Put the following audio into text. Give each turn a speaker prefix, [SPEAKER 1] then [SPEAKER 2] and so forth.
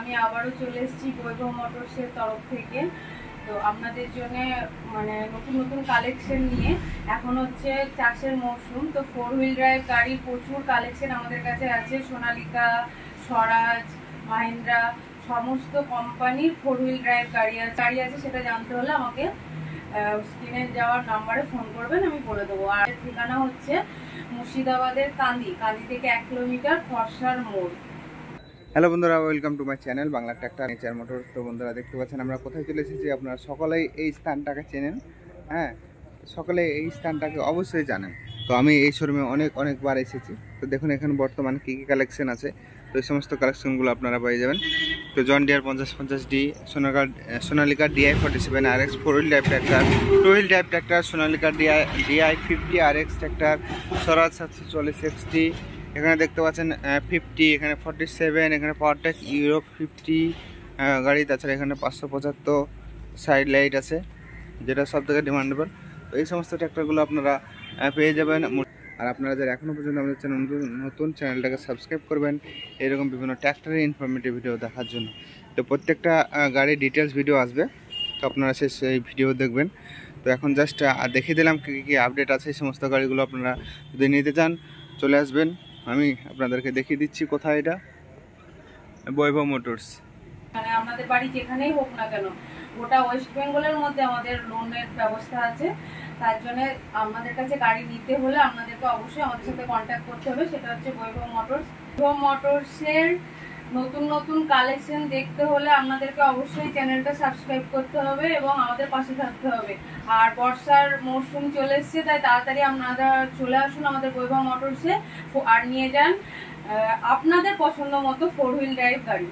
[SPEAKER 1] আমি আবারও চলে এসেছি বৈভব মোটরসের তরফ থেকে। তো আপনাদের জন্য মানে নতুন নতুন কালেকশন নিয়ে, এখন হচ্ছে চাষের মরশুম, তো 4 হুইল ড্রাইভ গাড়ির প্রচুর কালেকশন আমাদের কাছে আছে। সোনালিকা, স্বরাজ, মাহিন্দ্রা সমস্ত কোম্পানির 4 হুইল ড্রাইভ গাড়ি আছে। সেটা জানতে হলে আমাকে স্ক্রিনে যাওয়ার নাম্বারে ফোন করবেন, আমি বলে দেবো। আর ঠিকানা হচ্ছে মুর্শিদাবাদের কান্দি থেকে 1 কিলোমিটার ফরসার মোড়।
[SPEAKER 2] হ্যালো বন্ধুরা, welcome to my channel Bangla tractor nature motors. তো বন্ধুরা দেখতে পাচ্ছেন আমরা কোথায় চলে এসেছি। আপনারা সকলেই এই স্থানটাকে চেনেন, হ্যাঁ, সকলে এই স্থানটাকে অবশ্যই জানেন। তো আমি এই শোরুমে অনেকবার এসেছি। তো দেখুন এখানে বর্তমানে কী কী কালেকশন আছে। তো এই সমস্ত কালেকশনগুলো আপনারা পেয়ে যাবেন। তো John Deere 5050D, Sonalika DI 47 RX 4 wheel drive tractor, 2 wheel drive tractor, Sonalika DI 50 RX tractor, Swaraj 740 XT, এখানে দেখতে পাচ্ছেন 50, এখানে 47, এখানে পাওয়ারটেক ইউরোপ 50 গাড়ি। তাছাড়া এখানে 575 সাইড লাইট আছে, যেটা সব থেকে ডিমান্ডেবল। তো এই সমস্ত ট্র্যাক্টরগুলো আপনারা পেয়ে যাবেন। আর আপনারা যারা এখনও পর্যন্ত আমাদের নতুন চ্যানেলটাকে সাবস্ক্রাইব করবেন এরকম বিভিন্ন ট্র্যাক্টরের ইনফরমেটিভ ভিডিও দেখার জন্য। তো প্রত্যেকটা গাড়ির ডিটেলস ভিডিও আসবে, তো আপনারা সেই ভিডিও দেখবেন। তো এখন জাস্ট দেখিয়ে দিলাম কী কী আপডেট আছে। এই সমস্ত গাড়িগুলো আপনারা যদি নিতে চান চলে আসবেন। আমি আপনাদেরকে দেখিয়ে দিচ্ছি কোথায় এটা, বৈভব মোটরস।
[SPEAKER 1] মানে আপনাদের বাড়ি যেখানেই হোক না কেন, গোটা ওয়েস্ট বেঙ্গলের মধ্যে আমাদের লোনের ব্যবস্থা আছে। তার জন্য আমাদের কাছে গাড়ি নিতে হলে আপনাদেরকে অবশ্যই আমাদের সাথে কন্ট্যাক্ট করতে হবে। সেটা হচ্ছে বৈভব মোটরস। বৈভব মোটরসের নতুন নতুন কালেকশন দেখতে হলে আপনাদেরকে অবশ্যই চ্যানেলটা সাবস্ক্রাইব করতে হবে এবং আমাদের পাশে থাকতে হবে। আর বর্ষার মরশুম চলে এসছে, তাই তাড়াতাড়ি আপনারা চলে আসুন আমাদের বৈভব মোটরসে আর নিয়ে যান আপনাদের পছন্দ মতো 4 হুইল ড্রাইভ গাড়ি।